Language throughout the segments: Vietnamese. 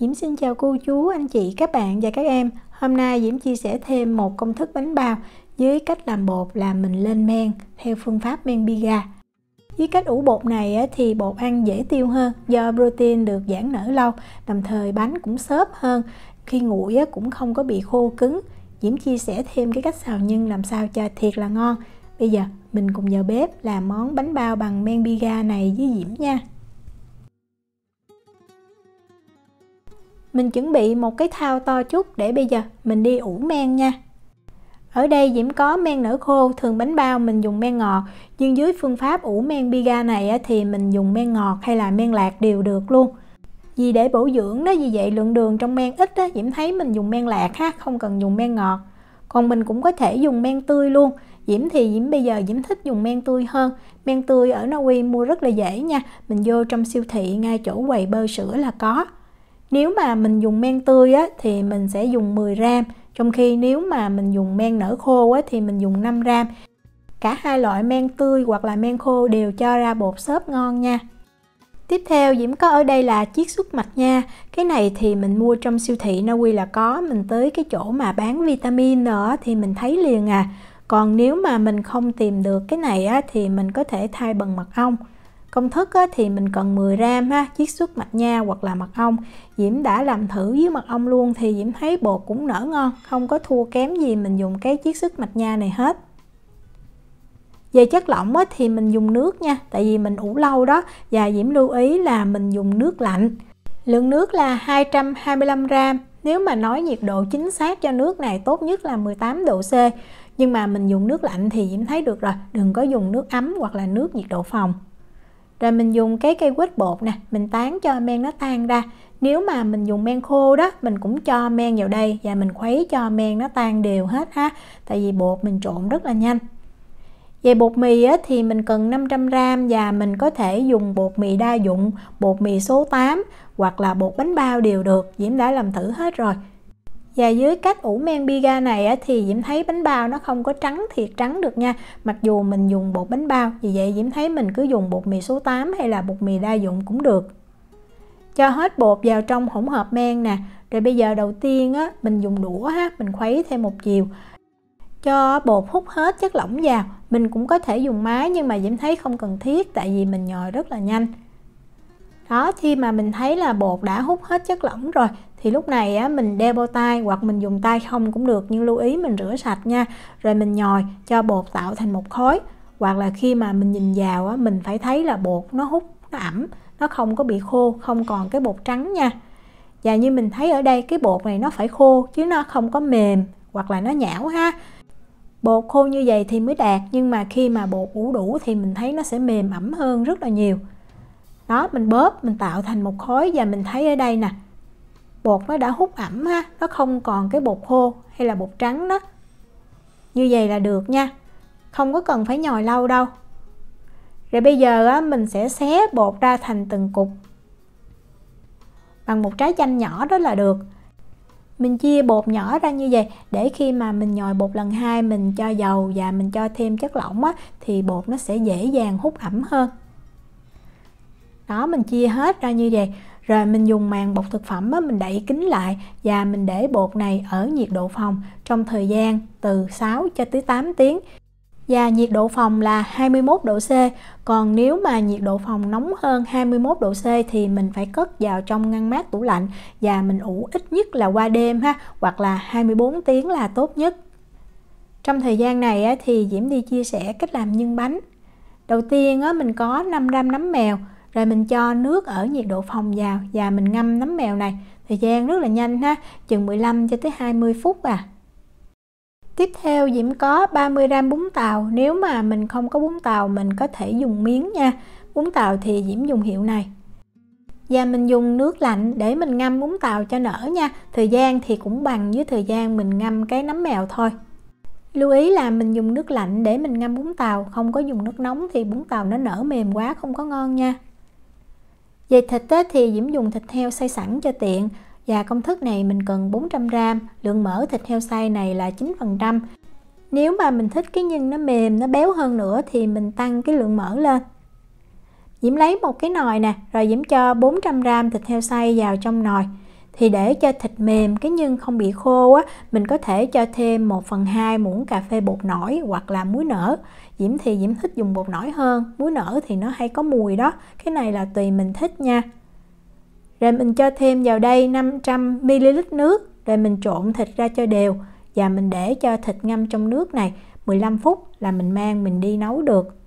Diễm xin chào cô chú, anh chị, các bạn và các em. Hôm nay Diễm chia sẻ thêm một công thức bánh bao với cách làm bột là mình lên men theo phương pháp men Biga. Với cách ủ bột này thì bột ăn dễ tiêu hơn do protein được giãn nở lâu, đồng thời bánh cũng xốp hơn, khi nguội cũng không có bị khô cứng. Diễm chia sẻ thêm cái cách xào nhân làm sao cho thiệt là ngon. Bây giờ mình cùng vào bếp làm món bánh bao bằng men Biga này với Diễm nha. Mình chuẩn bị một cái thau to chút để bây giờ mình đi ủ men nha. Ở đây Diễm có men nở khô, thường bánh bao mình dùng men ngọt, nhưng dưới phương pháp ủ men Biga này thì mình dùng men ngọt hay là men lạc đều được luôn. Vì để bổ dưỡng đó, vì vậy lượng đường trong men ít đó, Diễm thấy mình dùng men lạc ha, không cần dùng men ngọt. Còn mình cũng có thể dùng men tươi luôn. Diễm bây giờ thích dùng men tươi hơn. Men tươi ở Na Uy mua rất là dễ nha, mình vô trong siêu thị ngay chỗ quầy bơ sữa là có. Nếu mà mình dùng men tươi thì mình sẽ dùng 10 gram, trong khi nếu mà mình dùng men nở khô thì mình dùng 5 gram. Cả hai loại men tươi hoặc là men khô đều cho ra bột xốp ngon nha. Tiếp theo Diễm có ở đây là chiết xuất mạch nha. Cái này thì mình mua trong siêu thị Na Uy là có, mình tới cái chỗ mà bán vitamin đó thì mình thấy liền à. Còn nếu mà mình không tìm được cái này thì mình có thể thay bằng mật ong. Công thức thì mình cần 10 gram chiết xuất mạch nha hoặc là mật ong. Diễm đã làm thử với mật ong luôn thì Diễm thấy bột cũng nở ngon, không có thua kém gì mình dùng cái chiết xuất mạch nha này hết. Về chất lỏng thì mình dùng nước nha, tại vì mình ủ lâu đó, và Diễm lưu ý là mình dùng nước lạnh. Lượng nước là 225 gram. Nếu mà nói nhiệt độ chính xác cho nước này tốt nhất là 18 độ C. Nhưng mà mình dùng nước lạnh thì Diễm thấy được rồi, đừng có dùng nước ấm hoặc là nước nhiệt độ phòng. Rồi mình dùng cái cây quết bột nè, mình tán cho men nó tan ra. Nếu mà mình dùng men khô đó, mình cũng cho men vào đây và mình khuấy cho men nó tan đều hết ha. Tại vì bột mình trộn rất là nhanh. Về bột mì thì mình cần 500 gram và mình có thể dùng bột mì đa dụng, bột mì số 8 hoặc là bột bánh bao đều được. Diễm đã làm thử hết rồi. Và dưới cách ủ men Biga này thì Diễm thấy bánh bao nó không có trắng thiệt trắng được nha. Mặc dù mình dùng bột bánh bao, vì vậy Diễm thấy mình cứ dùng bột mì số 8 hay là bột mì đa dụng cũng được. Cho hết bột vào trong hỗn hợp men nè. Rồi bây giờ đầu tiên mình dùng đũa mình khuấy thêm một chiều. Cho bột hút hết chất lỏng vào. Mình cũng có thể dùng máy nhưng mà Diễm thấy không cần thiết, tại vì mình nhồi rất là nhanh. Đó, khi mà mình thấy là bột đã hút hết chất lỏng rồi thì lúc này mình đeo bao tay hoặc mình dùng tay không cũng được, nhưng lưu ý mình rửa sạch nha. Rồi mình nhồi cho bột tạo thành một khối, hoặc là khi mà mình nhìn vào mình phải thấy là bột nó hút, nó ẩm, nó không có bị khô, không còn cái bột trắng nha. Và như mình thấy ở đây, cái bột này nó phải khô chứ nó không có mềm hoặc là nó nhão ha. Bột khô như vậy thì mới đạt, nhưng mà khi mà bột ủ đủ thì mình thấy nó sẽ mềm ẩm hơn rất là nhiều. Đó, mình bóp, mình tạo thành một khối và mình thấy ở đây nè, bột nó đã hút ẩm ha, nó không còn cái bột khô hay là bột trắng đó. Như vậy là được nha, không có cần phải nhồi lâu đâu. Rồi bây giờ mình sẽ xé bột ra thành từng cục bằng một trái chanh nhỏ đó là được. Mình chia bột nhỏ ra như vậy để khi mà mình nhồi bột lần 2 mình cho dầu và mình cho thêm chất lỏng thì bột nó sẽ dễ dàng hút ẩm hơn. Đó, mình chia hết ra như vậy. Rồi mình dùng màng bọc thực phẩm mình đậy kín lại và mình để bột này ở nhiệt độ phòng trong thời gian từ 6 cho tới 8 tiếng. Và nhiệt độ phòng là 21 độ C. Còn nếu mà nhiệt độ phòng nóng hơn 21 độ C thì mình phải cất vào trong ngăn mát tủ lạnh và mình ủ ít nhất là qua đêm hoặc là 24 tiếng là tốt nhất. Trong thời gian này thì Diễm đi chia sẻ cách làm nhân bánh. Đầu tiên mình có 5 gram nấm mèo. Rồi mình cho nước ở nhiệt độ phòng vào và mình ngâm nấm mèo này. Thời gian rất là nhanh chừng 15 cho tới 20 phút à. Tiếp theo Diễm có 30 gram bún tàu. Nếu mà mình không có bún tàu mình có thể dùng miếng nha. Bún tàu thì Diễm dùng hiệu này. Và mình dùng nước lạnh để mình ngâm bún tàu cho nở nha. Thời gian thì cũng bằng với thời gian mình ngâm cái nấm mèo thôi. Lưu ý là mình dùng nước lạnh để mình ngâm bún tàu, không có dùng nước nóng thì bún tàu nó nở mềm quá không có ngon nha. Về thịt thì Diễm dùng thịt heo xay sẵn cho tiện. Và công thức này mình cần 400 gram, lượng mỡ thịt heo xay này là 9%. Nếu mà mình thích cái nhân nó mềm, nó béo hơn nữa thì mình tăng cái lượng mỡ lên. Diễm lấy một cái nồi nè, rồi Diễm cho 400 gram thịt heo xay vào trong nồi. Thì để cho thịt mềm cái nhân không bị khô á, mình có thể cho thêm 1/2 muỗng cà phê bột nổi hoặc là muối nở. Diễm thì Diễm thích dùng bột nổi hơn, muối nở thì nó hay có mùi đó, cái này là tùy mình thích nha. Rồi mình cho thêm vào đây 500ml nước, rồi mình trộn thịt ra cho đều và mình để cho thịt ngâm trong nước này 15 phút là mình mang mình đi nấu được.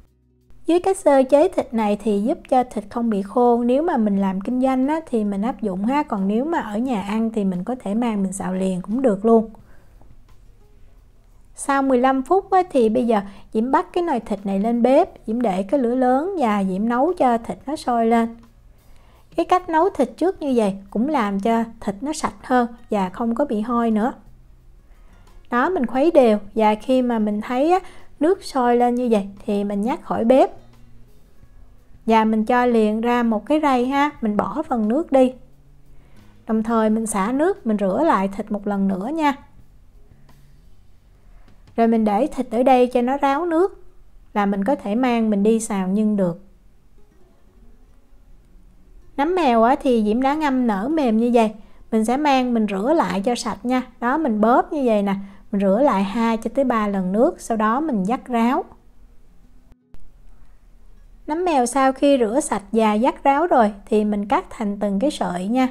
Với cách sơ chế thịt này thì giúp cho thịt không bị khô. Nếu mà mình làm kinh doanh á, thì mình áp dụng ha, còn nếu mà ở nhà ăn thì mình có thể mang mình xào liền cũng được luôn. Sau 15 phút á, thì bây giờ Diễm bắt cái nồi thịt này lên bếp, Diễm để cái lửa lớn và Diễm nấu cho thịt nó sôi lên. Cái cách nấu thịt trước như vậy cũng làm cho thịt nó sạch hơn và không có bị hôi nữa. Đó, mình khuấy đều và khi mà mình thấy á, nước sôi lên như vậy thì mình nhắc khỏi bếp. Và mình cho liền ra một cái rây ha, mình bỏ phần nước đi. Đồng thời mình xả nước, mình rửa lại thịt một lần nữa nha. Rồi mình để thịt ở đây cho nó ráo nước là mình có thể mang mình đi xào nhân được. Nấm mèo á, thì Diễm đã ngâm nở mềm như vậy. Mình sẽ mang mình rửa lại cho sạch nha. Đó, mình bóp như vậy nè. Mình rửa lại 2 cho tới 3 lần nước, sau đó mình vắt ráo. Nấm mèo sau khi rửa sạch và vắt ráo rồi thì mình cắt thành từng cái sợi nha.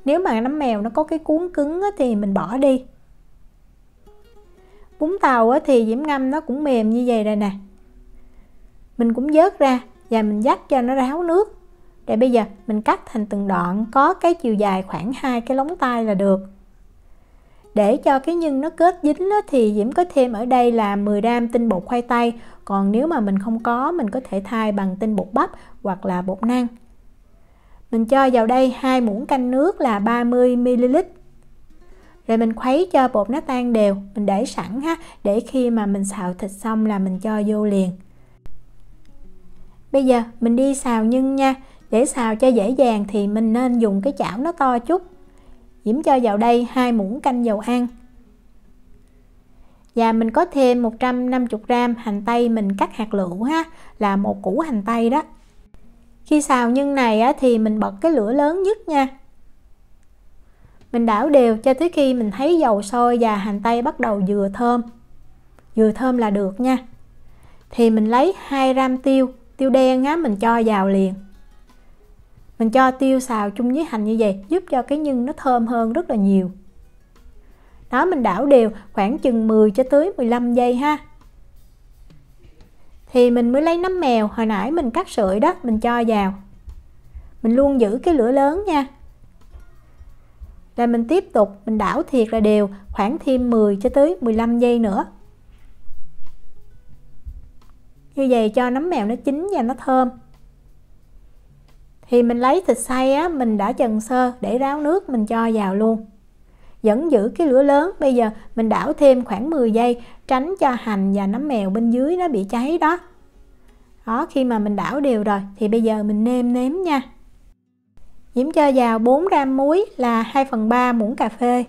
Nếu mà nấm mèo nó có cái cuống cứng á, thì mình bỏ đi. Bún tàu á, thì Diễm ngâm nó cũng mềm như vậy rồi nè. Mình cũng vớt ra và mình vắt cho nó ráo nước. Để bây giờ mình cắt thành từng đoạn có cái chiều dài khoảng 2 cái lóng tay là được. Để cho cái nhân nó kết dính á, thì Diễm có thêm ở đây là 10g tinh bột khoai tây. Còn nếu mà mình không có, mình có thể thay bằng tinh bột bắp hoặc là bột năng. Mình cho vào đây 2 muỗng canh nước là 30ml. Rồi mình khuấy cho bột nó tan đều. Mình để sẵn ha, để khi mà mình xào thịt xong là mình cho vô liền. Bây giờ mình đi xào nhân nha. Để xào cho dễ dàng thì mình nên dùng cái chảo nó to chút. Diễm cho vào đây 2 muỗng canh dầu ăn. Và mình có thêm 150g hành tây mình cắt hạt lựu ha, là một củ hành tây đó. Khi xào nhân này á, thì mình bật cái lửa lớn nhất nha. Mình đảo đều cho tới khi mình thấy dầu sôi và hành tây bắt đầu vừa thơm là được nha. Thì mình lấy 2g tiêu đen á, mình cho vào liền. Mình cho tiêu xào chung với hành như vậy giúp cho cái nhân nó thơm hơn rất là nhiều. Đó, mình đảo đều khoảng chừng 10 cho tới 15 giây ha. Thì mình mới lấy nấm mèo hồi nãy mình cắt sợi đó, mình cho vào. Mình luôn giữ cái lửa lớn nha. Rồi mình tiếp tục mình đảo thiệt là đều khoảng thêm 10 cho tới 15 giây nữa. Như vậy cho nấm mèo nó chín và nó thơm. Thì mình lấy thịt xay á, mình đã chần sơ để ráo nước mình cho vào luôn. Vẫn giữ cái lửa lớn. Bây giờ mình đảo thêm khoảng 10 giây tránh cho hành và nấm mèo bên dưới nó bị cháy đó. Đó, khi mà mình đảo đều rồi thì bây giờ mình nêm nha. Diễm cho vào 4g muối là 2/3 muỗng cà phê.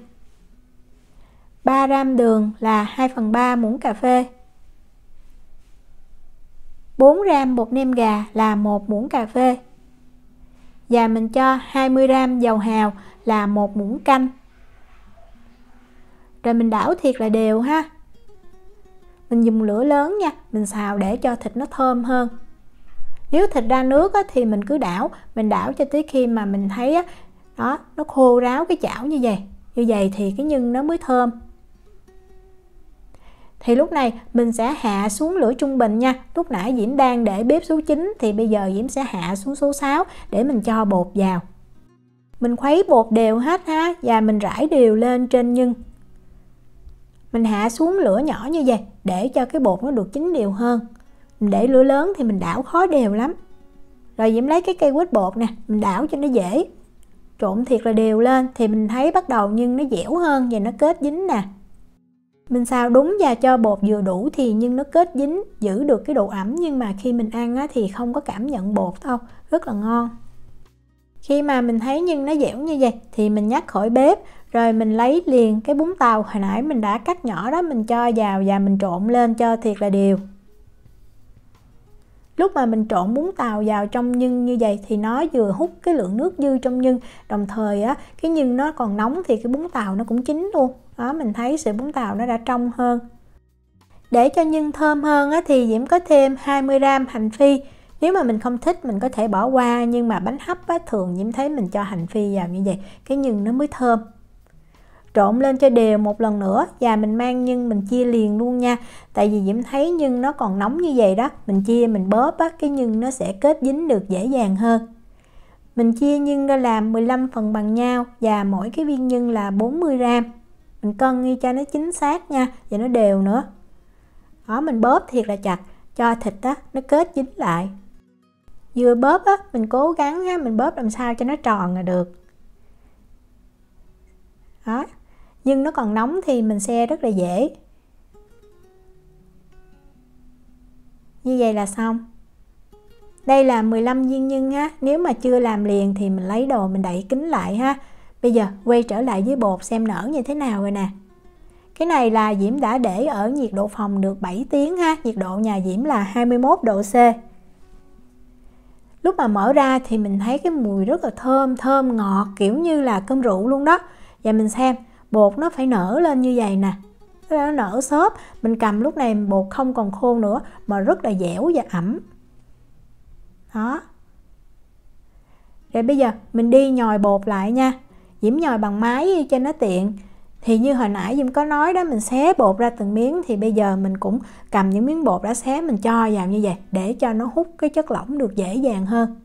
3g đường là 2/3 muỗng cà phê. 4g bột nêm gà là 1 muỗng cà phê. Và mình cho 20g dầu hào là 1 muỗng canh. Rồi mình đảo thiệt là đều ha. Mình dùng lửa lớn nha, mình xào để cho thịt nó thơm hơn. Nếu thịt ra nước á, thì mình cứ đảo, mình đảo cho tới khi mà mình thấy á, đó, nó khô ráo cái chảo như vậy. Như vậy thì cái nhân nó mới thơm. Thì lúc này mình sẽ hạ xuống lửa trung bình nha. Lúc nãy Diễm đang để bếp số 9 thì bây giờ Diễm sẽ hạ xuống số 6 để mình cho bột vào. Mình khuấy bột đều hết ha và mình rải đều lên trên nhân. Mình hạ xuống lửa nhỏ như vậy để cho cái bột nó được chín đều hơn. Mình để lửa lớn thì mình đảo khó đều lắm. Rồi Diễm lấy cái cây quýt bột nè, mình đảo cho nó dễ. Trộn thiệt là đều lên thì mình thấy bắt đầu nhân nó dẻo hơn và nó kết dính nè. Mình xào đúng và cho bột vừa đủ thì nhân nó kết dính, giữ được cái độ ẩm, nhưng mà khi mình ăn á, thì không có cảm nhận bột đâu, rất là ngon. Khi mà mình thấy nhân nó dẻo như vậy thì mình nhắc khỏi bếp, rồi mình lấy liền cái bún tàu hồi nãy mình đã cắt nhỏ đó, mình cho vào và mình trộn lên cho thiệt là đều. Lúc mà mình trộn bún tàu vào trong nhân như vậy thì nó vừa hút cái lượng nước dư trong nhân, đồng thời á cái nhân nó còn nóng thì cái bún tàu nó cũng chín luôn. Đó, mình thấy sữa bún tàu nó đã trong hơn. Để cho nhân thơm hơn á, thì Diễm có thêm 20g hành phi. Nếu mà mình không thích mình có thể bỏ qua, nhưng mà bánh hấp á, thường Diễm thấy mình cho hành phi vào như vậy cái nhân nó mới thơm. Trộn lên cho đều một lần nữa và mình mang nhân mình chia liền luôn nha. Tại vì Diễm thấy nhân nó còn nóng như vậy đó, mình chia mình bóp á, cái nhân nó sẽ kết dính được dễ dàng hơn. Mình chia nhân ra làm 15 phần bằng nhau và mỗi cái viên nhân là 40g. Mình cân đi cho nó chính xác nha, và nó đều nữa. Đó, mình bóp thiệt là chặt cho thịt á nó kết dính lại. Vừa bóp á mình cố gắng á, mình bóp làm sao cho nó tròn là được. Đó, nhưng nó còn nóng thì mình xe rất là dễ. Như vậy là xong. Đây là 15 viên nhân ha. Nếu mà chưa làm liền thì mình lấy đồ mình đậy kín lại ha. Bây giờ quay trở lại với bột xem nở như thế nào rồi nè. Cái này là Diễm đã để ở nhiệt độ phòng được 7 tiếng ha. Nhiệt độ nhà Diễm là 21 độ C. Lúc mà mở ra thì mình thấy cái mùi rất là thơm ngọt, kiểu như là cơm rượu luôn đó. Và mình xem bột nó phải nở lên như vậy nè, nó nở xốp. Mình cầm lúc này bột không còn khô nữa mà rất là dẻo và ẩm. Đó. Rồi bây giờ mình đi nhồi bột lại nha. Diễm nhồi bằng máy cho nó tiện. Thì như hồi nãy Diễm có nói đó, mình xé bột ra từng miếng, thì bây giờ mình cũng cầm những miếng bột đã xé mình cho vào như vậy để cho nó hút cái chất lỏng được dễ dàng hơn.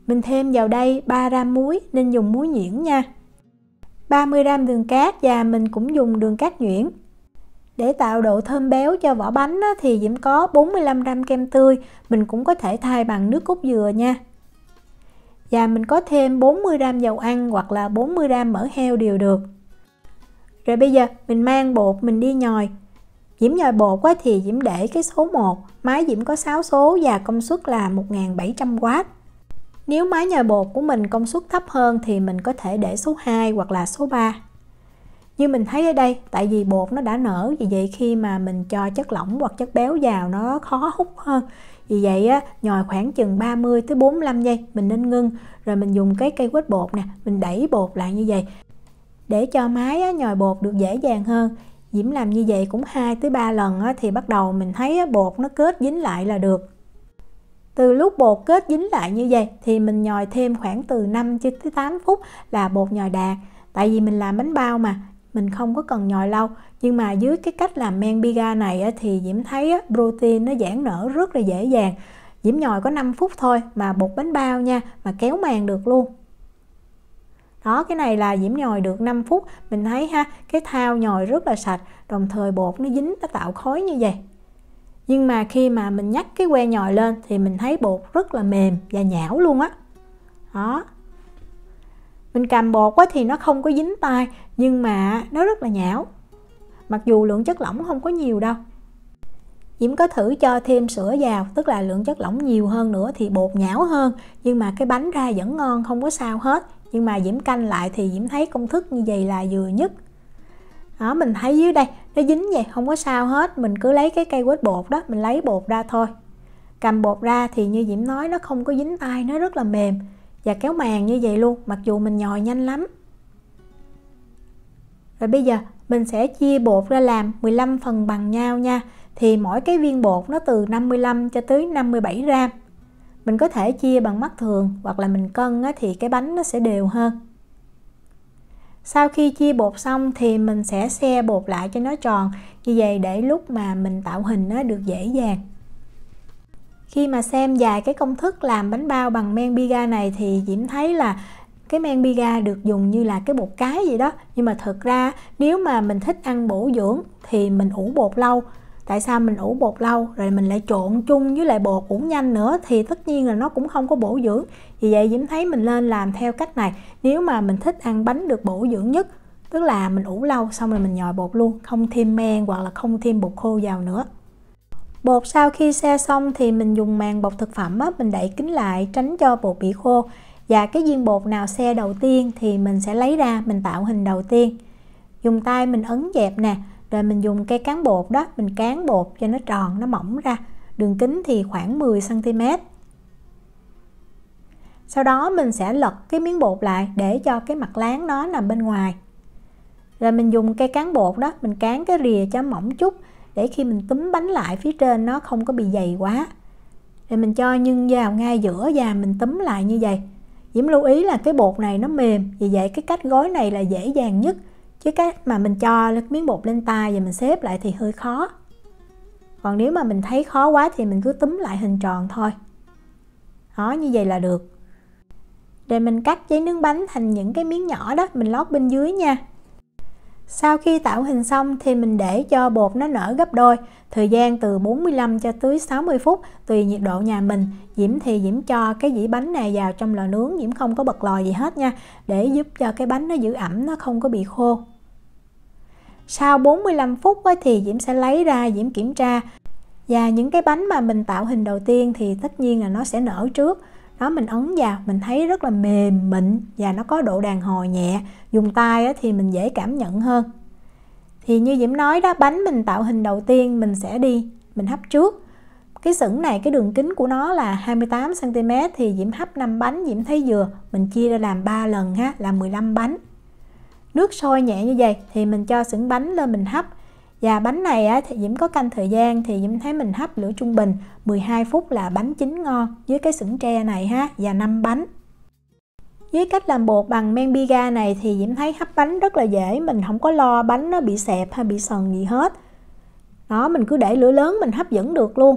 Mình thêm vào đây 3g muối, nên dùng muối nhuyễn nha. 30g đường cát và mình cũng dùng đường cát nhuyễn. Để tạo độ thơm béo cho vỏ bánh á, thì Diễm có 45g kem tươi, mình cũng có thể thay bằng nước cốt dừa nha. Và mình có thêm 40g dầu ăn hoặc là 40g mỡ heo đều được. Rồi bây giờ mình mang bột mình đi nhồi. Diễm nhồi bột á, thì Diễm để cái số 1, máy Diễm có 6 số và công suất là 1700W. Nếu máy nhồi bột của mình công suất thấp hơn thì mình có thể để số 2 hoặc là số 3. Như mình thấy ở đây, tại vì bột nó đã nở, vì vậy khi mà mình cho chất lỏng hoặc chất béo vào nó khó hút hơn. Vì vậy á, nhồi khoảng chừng 30 tới 45 giây mình nên ngưng, rồi mình dùng cái cây quết bột nè, mình đẩy bột lại như vậy để cho máy á, nhồi bột được dễ dàng hơn. Diễm làm như vậy cũng 2 tới 3 lần á, thì bắt đầu mình thấy á, bột nó kết dính lại là được. Từ lúc bột kết dính lại như vậy thì mình nhồi thêm khoảng từ 5 tới 8 phút là bột nhồi đạt. Tại vì mình làm bánh bao mà, mình không có cần nhồi lâu. Nhưng mà dưới cái cách làm men pizza này á, thì Diễm thấy á, protein nó giãn nở rất là dễ dàng. Diễm nhồi có 5 phút thôi mà bột bánh bao nha, mà kéo màng được luôn. Đó, cái này là Diễm nhồi được 5 phút. Mình thấy ha, cái thao nhồi rất là sạch, đồng thời bột nó dính, nó tạo khối như vậy. Nhưng mà khi mà mình nhắc cái que nhồi lên thì mình thấy bột rất là mềm và nhão luôn á. Đó. Mình cầm bột á thì nó không có dính tay, nhưng mà nó rất là nhão. Mặc dù lượng chất lỏng không có nhiều đâu. Diễm có thử cho thêm sữa vào, tức là lượng chất lỏng nhiều hơn nữa thì bột nhão hơn, nhưng mà cái bánh ra vẫn ngon, không có sao hết. Nhưng mà Diễm canh lại thì Diễm thấy công thức như vậy là vừa nhất. Đó, mình thấy dưới đây nó dính vậy không có sao hết. Mình cứ lấy cái cây quết bột đó, mình lấy bột ra thôi. Cầm bột ra thì như Diễm nói, nó không có dính tay, nó rất là mềm và kéo màng như vậy luôn, mặc dù mình nhồi nhanh lắm. Rồi bây giờ mình sẽ chia bột ra làm 15 phần bằng nhau nha. Thì mỗi cái viên bột nó từ 55 cho tới 57g. Mình có thể chia bằng mắt thường hoặc là mình cân á, thì cái bánh nó sẽ đều hơn. Sau khi chia bột xong thì mình sẽ xe bột lại cho nó tròn như vậy để lúc mà mình tạo hình nó được dễ dàng. Khi mà xem vài cái công thức làm bánh bao bằng men pizza này thì Diễm thấy là cái men pizza được dùng như là cái bột cái vậy đó. Nhưng mà thực ra nếu mà mình thích ăn bổ dưỡng thì mình ủ bột lâu. Tại sao mình ủ bột lâu rồi mình lại trộn chung với lại bột ủ nhanh nữa thì tất nhiên là nó cũng không có bổ dưỡng. Vì vậy Diễm thấy mình nên làm theo cách này nếu mà mình thích ăn bánh được bổ dưỡng nhất. Tức là mình ủ lâu xong rồi mình nhồi bột luôn, không thêm men hoặc là không thêm bột khô vào nữa. Bột sau khi xe xong thì mình dùng màng bọc thực phẩm á, mình đậy kín lại tránh cho bột bị khô. Và cái viên bột nào xe đầu tiên thì mình sẽ lấy ra, mình tạo hình đầu tiên. Dùng tay mình ấn dẹp nè, rồi mình dùng cây cán bột đó, mình cán bột cho nó tròn, nó mỏng ra. đường kính thì khoảng 10 cm. Sau đó mình sẽ lật cái miếng bột lại để cho cái mặt láng nó nằm bên ngoài. Rồi mình dùng cây cán bột đó, mình cán cái rìa cho mỏng chút để khi mình túm bánh lại phía trên nó không có bị dày quá. Rồi mình cho nhân vào ngay giữa và mình túm lại như vậy. Diễm lưu ý là cái bột này nó mềm, vì vậy cái cách gói này là dễ dàng nhất. Chứ cách mà mình cho miếng bột lên tay và mình xếp lại thì hơi khó. Còn nếu mà mình thấy khó quá thì mình cứ túm lại hình tròn thôi. Đó, như vậy là được. Rồi mình cắt giấy nướng bánh thành những cái miếng nhỏ đó, mình lót bên dưới nha. Sau khi tạo hình xong thì mình để cho bột nó nở gấp đôi, thời gian từ 45 cho tới 60 phút tùy nhiệt độ nhà mình. Diễm thì Diễm cho cái dĩa bánh này vào trong lò nướng, Diễm không có bật lò gì hết nha, để giúp cho cái bánh nó giữ ẩm, nó không có bị khô. Sau 45 phút thì Diễm sẽ lấy ra, Diễm kiểm tra. Và những cái bánh mà mình tạo hình đầu tiên thì tất nhiên là nó sẽ nở trước. Đó, mình ấn vào, mình thấy rất là mềm, mịn và nó có độ đàn hồi nhẹ. Dùng tay thì mình dễ cảm nhận hơn. Thì như Diễm nói đó, bánh mình tạo hình đầu tiên mình sẽ mình hấp trước. Cái sửng này, cái đường kính của nó là 28 cm thì Diễm hấp 5 bánh, Diễm thấy vừa. Mình chia ra làm 3 lần ha, là 15 bánh. Nước sôi nhẹ như vậy thì mình cho sửng bánh lên mình hấp. Và bánh này thì Diễm có canh thời gian thì Diễm thấy mình hấp lửa trung bình 12 phút là bánh chín ngon với cái sửng tre này ha, và 5 bánh. Với cách làm bột bằng men biga này thì Diễm thấy hấp bánh rất là dễ, mình không có lo bánh nó bị xẹp hay bị sần gì hết. Đó, mình cứ để lửa lớn mình hấp vẫn được luôn.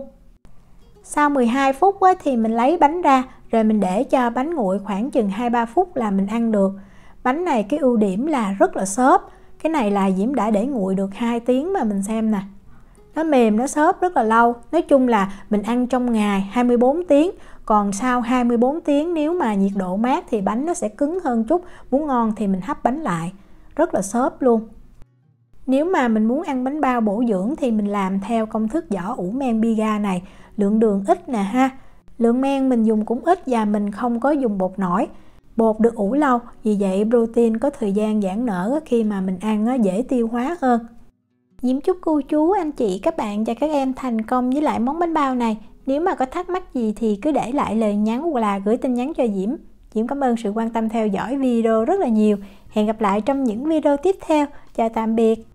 Sau 12 phút thì mình lấy bánh ra, rồi mình để cho bánh nguội khoảng chừng 2-3 phút là mình ăn được. Bánh này cái ưu điểm là rất là xốp. Cái này là Diễm đã để nguội được 2 tiếng mà mình xem nè. Nó mềm, nó xốp rất là lâu. Nói chung là mình ăn trong ngày 24 tiếng. Còn sau 24 tiếng nếu mà nhiệt độ mát thì bánh nó sẽ cứng hơn chút. Muốn ngon thì mình hấp bánh lại. Rất là xốp luôn. Nếu mà mình muốn ăn bánh bao bổ dưỡng thì mình làm theo công thức vỏ ủ men biga này. Lượng đường ít nè ha. Lượng men mình dùng cũng ít và mình không có dùng bột nổi. Bột được ủ lâu, vì vậy protein có thời gian giãn nở, khi mà mình ăn dễ tiêu hóa hơn. Diễm chúc cô chú, anh chị, các bạn và các em thành công với lại món bánh bao này. Nếu mà có thắc mắc gì thì cứ để lại lời nhắn hoặc là gửi tin nhắn cho Diễm. Diễm cảm ơn sự quan tâm theo dõi video rất là nhiều. Hẹn gặp lại trong những video tiếp theo. Chào tạm biệt.